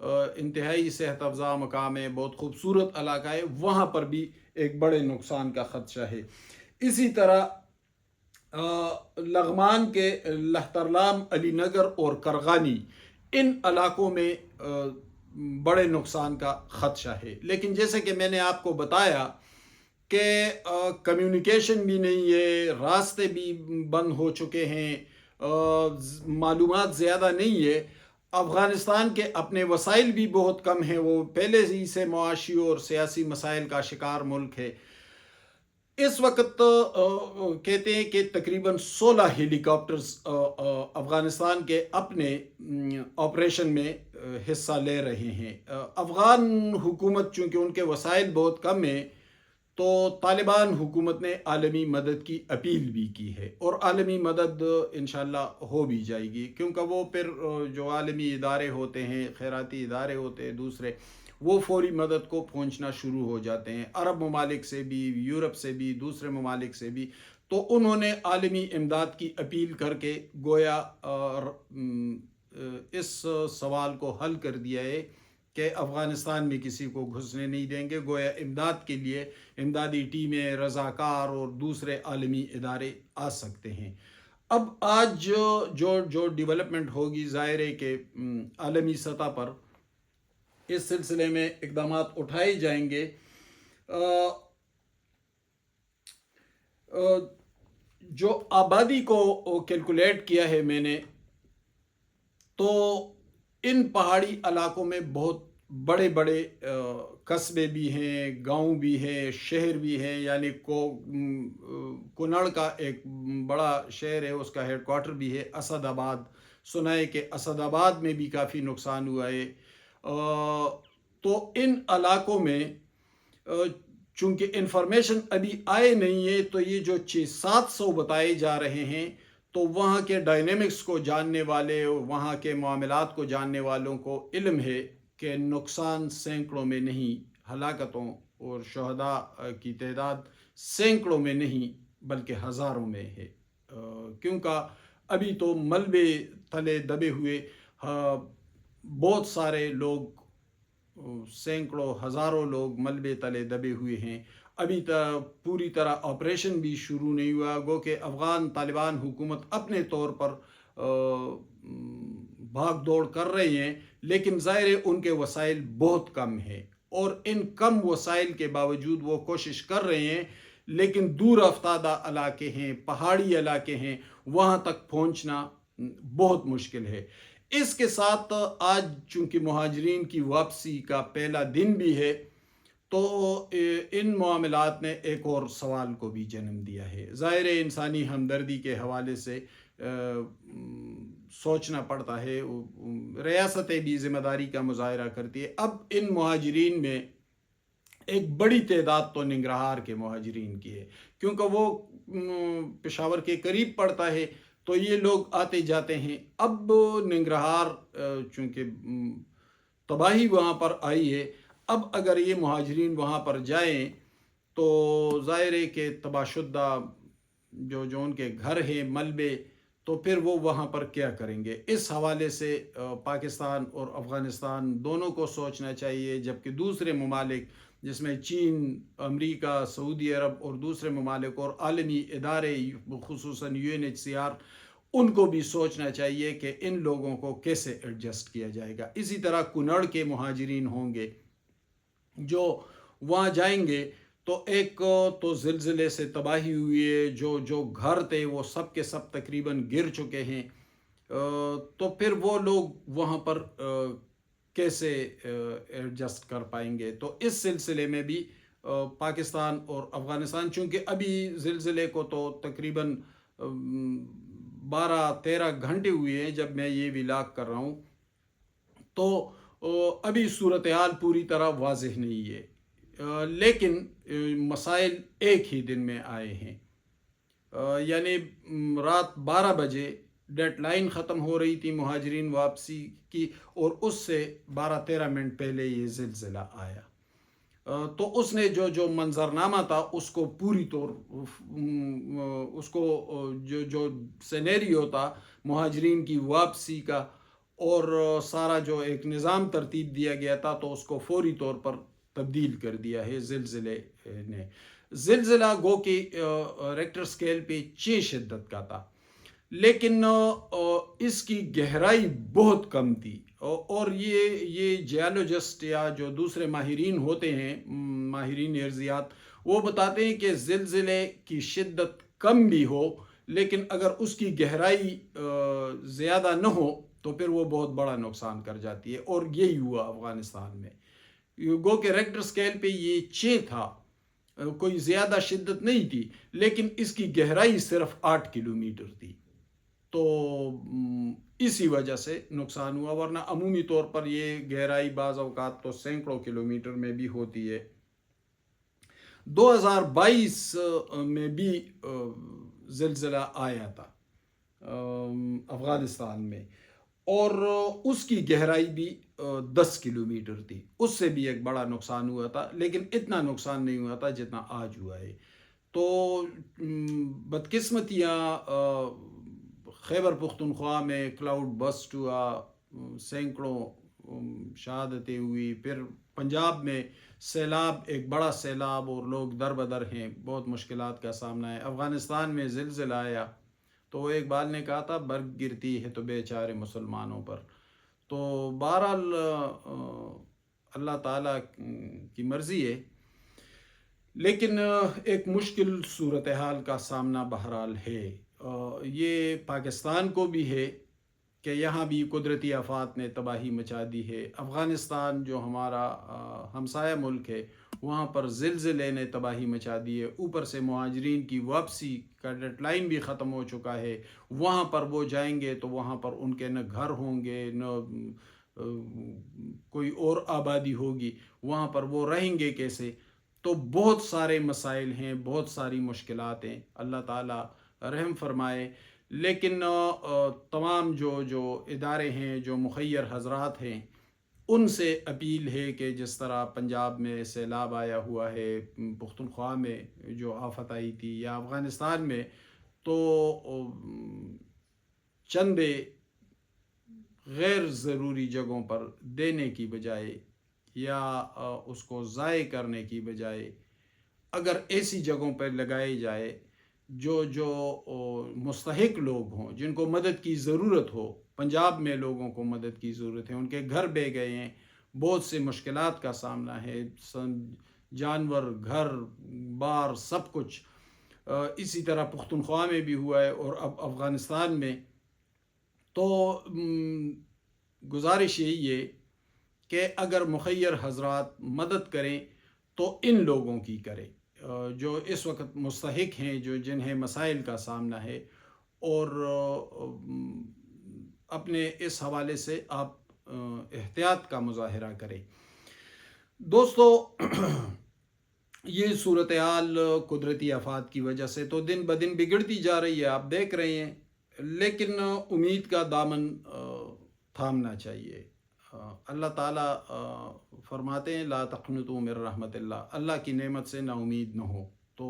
انتہائی صحت افزا مقام ہے، بہت خوبصورت علاقہ ہے، وہاں پر بھی ایک بڑے نقصان کا خدشہ ہے۔ اسی طرح لغمان کے لہترلام، علی نگر اور کرغانی، ان علاقوں میں بڑے نقصان کا خدشہ ہے۔ لیکن جیسے کہ میں نے آپ کو بتایا کہ کمیونیکیشن بھی نہیں ہے، راستے بھی بند ہو چکے ہیں، معلومات زیادہ نہیں ہے، افغانستان کے اپنے وسائل بھی بہت کم ہیں، وہ پہلے ہی سے معاشی اور سیاسی مسائل کا شکار ملک ہے۔ اس وقت کہتے ہیں کہ تقریباً 16 ہیلی کاپٹرز افغانستان کے اپنے آپریشن میں حصہ لے رہے ہیں۔ افغان حکومت چونکہ ان کے وسائل بہت کم ہیں، تو طالبان حکومت نے عالمی مدد کی اپیل بھی کی ہے، اور عالمی مدد انشاءاللہ ہو بھی جائے گی، کیونکہ وہ پھر جو عالمی ادارے ہوتے ہیں، خیراتی ادارے ہوتے ہیں دوسرے، وہ فوری مدد کو پہنچنا شروع ہو جاتے ہیں، عرب ممالک سے بھی، یورپ سے بھی، دوسرے ممالک سے بھی۔ تو انہوں نے عالمی امداد کی اپیل کر کے گویا اس سوال کو حل کر دیا ہے کہ افغانستان میں کسی کو گھسنے نہیں دیں گے، گویا امداد کے لیے امدادی ٹیمیں، رضاکار اور دوسرے عالمی ادارے آ سکتے ہیں۔ اب آج جو ڈیولپمنٹ ہوگی، ظاہر ہے کہ عالمی سطح پر اس سلسلے میں اقدامات اٹھائے جائیں گے۔ جو آبادی کو کیلکولیٹ کیا ہے میں نے، تو ان پہاڑی علاقوں میں بہت بڑے بڑے قصبے بھی ہیں، گاؤں بھی ہیں، شہر بھی ہیں، یعنی کنڑ کا ایک بڑا شہر ہے، اس کا ہیڈ کوارٹر بھی ہے، اسد آباد۔ سنا ہے کہ اسد آباد میں بھی کافی نقصان ہوا ہے۔ تو ان علاقوں میں چونکہ انفارمیشن ابھی آئے نہیں ہے، تو یہ جو 600-700 بتائے جا رہے ہیں، تو وہاں کے ڈائنامکس کو جاننے والے، وہاں کے معاملات کو جاننے والوں کو علم ہے کہ نقصان سینکڑوں میں نہیں، ہلاکتوں اور شہداء کی تعداد سینکڑوں میں نہیں بلکہ ہزاروں میں ہے، کیونکہ ابھی تو ملبے تلے دبے ہوئے بہت سارے لوگ، سینکڑوں ہزاروں لوگ ملبے تلے دبے ہوئے ہیں۔ ابھی پوری طرح آپریشن بھی شروع نہیں ہوا، گو کہ افغان طالبان حکومت اپنے طور پر بھاگ دوڑ کر رہے ہیں، لیکن ظاہر ہے ان کے وسائل بہت کم ہیں، اور ان کم وسائل کے باوجود وہ کوشش کر رہے ہیں، لیکن دور افتادہ علاقے ہیں، پہاڑی علاقے ہیں، وہاں تک پہنچنا بہت مشکل ہے۔ اس کے ساتھ آج چونکہ مہاجرین کی واپسی کا پہلا دن بھی ہے، تو ان معاملات نے ایک اور سوال کو بھی جنم دیا ہے۔ ظاہر انسانی ہمدردی کے حوالے سے سوچنا پڑتا ہے، ریاستیں بھی ذمہ داری کا مظاہرہ کرتی ہے۔ اب ان مہاجرین میں ایک بڑی تعداد تو ننگرہار کے مہاجرین کی ہے، کیونکہ وہ پشاور کے قریب پڑتا ہے، تو یہ لوگ آتے جاتے ہیں۔ اب ننگرہار چونکہ تباہی وہاں پر آئی ہے، اب اگر یہ مہاجرین وہاں پر جائیں تو ظاہر ہے کہ تباہ شدہ جو ان کے گھر ہیں، ملبے، تو پھر وہ وہاں پر کیا کریں گے؟ اس حوالے سے پاکستان اور افغانستان دونوں کو سوچنا چاہیے، جبکہ دوسرے ممالک جس میں چین، امریکہ، سعودی عرب اور دوسرے ممالک اور عالمی ادارے خصوصاً UNHCR، ان کو بھی سوچنا چاہیے کہ ان لوگوں کو کیسے ایڈجسٹ کیا جائے گا۔ اسی طرح کنڑ کے مہاجرین ہوں گے جو وہاں جائیں گے، تو ایک تو زلزلے سے تباہی ہوئی ہے، جو گھر تھے وہ سب کے سب تقریباً گر چکے ہیں، تو پھر وہ لوگ وہاں پر کیسے ایڈجسٹ کر پائیں گے؟ تو اس سلسلے میں بھی پاکستان اور افغانستان، چونکہ ابھی زلزلے کو تو تقریباً 12-13 گھنٹے ہوئے ہیں جب میں یہ ولاگ کر رہا ہوں، تو ابھی صورتحال پوری طرح واضح نہیں ہے، لیکن مسائل ایک ہی دن میں آئے ہیں، یعنی رات 12 بجے ڈیڈ لائن ختم ہو رہی تھی مہاجرین واپسی کی، اور اس سے 12-13 منٹ پہلے یہ زلزلہ آیا، تو اس نے جو منظرنامہ تھا اس کو پوری طور اس کو جو سینیریو تھا مہاجرین کی واپسی کا، اور سارا جو ایک نظام ترتیب دیا گیا تھا تو اس کو فوری طور پر تبدیل کر دیا ہے زلزلے نے۔ زلزلہ گو کہ ریکٹر سکیل پہ 6 شدت کا تھا، لیکن اس کی گہرائی بہت کم تھی، اور یہ جیولوجسٹ یا جو دوسرے ماہرین ہوتے ہیں، ماہرین ارضیات، وہ بتاتے ہیں کہ زلزلے کی شدت کم بھی ہو لیکن اگر اس کی گہرائی زیادہ نہ ہو تو پھر وہ بہت بڑا نقصان کر جاتی ہے، اور یہی ہوا افغانستان میں۔ گو کہ ریکٹر سکیل پہ یہ 6 تھا، کوئی زیادہ شدت نہیں تھی، لیکن اس کی گہرائی صرف 8 کلومیٹر تھی، تو اسی وجہ سے نقصان ہوا، ورنہ عمومی طور پر یہ گہرائی بعض اوقات تو سینکڑوں کلومیٹر میں بھی ہوتی ہے۔ 2022 میں بھی زلزلہ آیا تھا افغانستان میں، اور اس کی گہرائی بھی 10 کلومیٹر تھی، اس سے بھی ایک بڑا نقصان ہوا تھا، لیکن اتنا نقصان نہیں ہوا تھا جتنا آج ہوا ہے۔ تو بدقسمتیاں خیبر پختونخوا میں کلاؤڈ بسٹ ہوا، سینکڑوں شہادتیں ہوئی، پھر پنجاب میں سیلاب، ایک بڑا سیلاب، اور لوگ در بدر ہیں، بہت مشکلات کا سامنا ہے۔ افغانستان میں زلزلہ آیا تو ایک بال نے کہا تھا برگ گرتی ہے تو بیچارے مسلمانوں پر۔ تو بہرحال اللہ تعالیٰ کی مرضی ہے، لیکن ایک مشکل صورتحال کا سامنا بہرحال ہے۔ یہ پاکستان کو بھی ہے کہ یہاں بھی قدرتی آفات نے تباہی مچا دی ہے۔ افغانستان جو ہمارا ہمسایہ ملک ہے، وہاں پر زلزلے نے تباہی مچا دی ہے، اوپر سے مہاجرین کی واپسی کا ڈیڈ لائن بھی ختم ہو چکا ہے۔ وہاں پر وہ جائیں گے تو وہاں پر ان کے نہ گھر ہوں گے، نہ کوئی اور آبادی ہوگی، وہاں پر وہ رہیں گے کیسے؟ تو بہت سارے مسائل ہیں، بہت ساری مشکلات ہیں، اللہ تعالیٰ رحم فرمائے۔ لیکن تمام جو ادارے ہیں، جو مخیر حضرات ہیں، ان سے اپیل ہے کہ جس طرح پنجاب میں سیلاب آیا ہوا ہے، پختونخوا میں جو آفت آئی تھی، یا افغانستان میں، تو چندے غیر ضروری جگہوں پر دینے کی بجائے یا اس کو ضائع کرنے کی بجائے اگر ایسی جگہوں پر لگائے جائے جو مستحق لوگ ہوں، جن کو مدد کی ضرورت ہو۔ پنجاب میں لوگوں کو مدد کی ضرورت ہے، ان کے گھر بہہ گئے ہیں، بہت سے مشکلات کا سامنا ہے، جانور، گھر بار، سب کچھ۔ اسی طرح پختونخوا میں بھی ہوا ہے، اور اب افغانستان میں۔ تو گزارش یہی ہے کہ اگر مخیر حضرات مدد کریں تو ان لوگوں کی کریں جو اس وقت مستحق ہیں، جنہیں مسائل کا سامنا ہے، اور اپنے اس حوالے سے آپ احتیاط کا مظاہرہ کریں۔ دوستو، یہ صورتحال قدرتی آفات کی وجہ سے تو دن بدن بگڑتی جا رہی ہے، آپ دیکھ رہے ہیں، لیکن امید کا دامن تھامنا چاہیے۔ اللہ تعالیٰ فرماتے ہیں لا تقنطوا من رحمت اللہ، اللہ کی نعمت سے نا امید نہ ہو۔ تو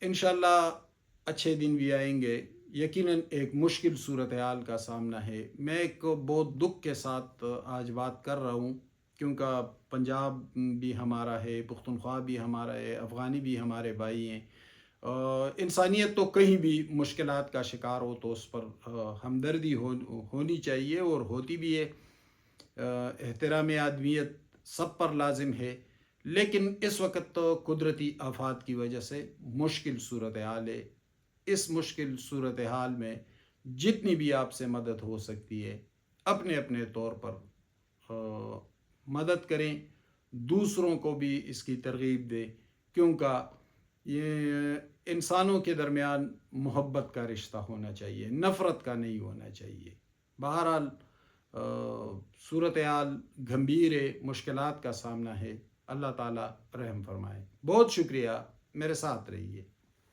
انشاءاللہ اچھے دن بھی آئیں گے۔ یقیناً ایک مشکل صورتحال کا سامنا ہے۔ میں ایک بہت دکھ کے ساتھ آج بات کر رہا ہوں، کیونکہ پنجاب بھی ہمارا ہے، پختونخوا بھی ہمارا ہے، افغانی بھی ہمارے بھائی ہیں۔ انسانیت تو کہیں بھی مشکلات کا شکار ہو تو اس پر ہمدردی ہونی چاہیے، اور ہوتی بھی ہے۔ احترام آدمیت سب پر لازم ہے، لیکن اس وقت تو قدرتی آفات کی وجہ سے مشکل صورتحال ہے۔ اس مشکل صورتحال میں جتنی بھی آپ سے مدد ہو سکتی ہے، اپنے اپنے طور پر مدد کریں، دوسروں کو بھی اس کی ترغیب دیں، کیونکہ یہ انسانوں کے درمیان محبت کا رشتہ ہونا چاہیے، نفرت کا نہیں ہونا چاہیے۔ بہرحال صورتحال گھمبیر ہے، مشکلات کا سامنا ہے، اللہ تعالیٰ رحم فرمائے۔ بہت شکریہ، میرے ساتھ رہیے۔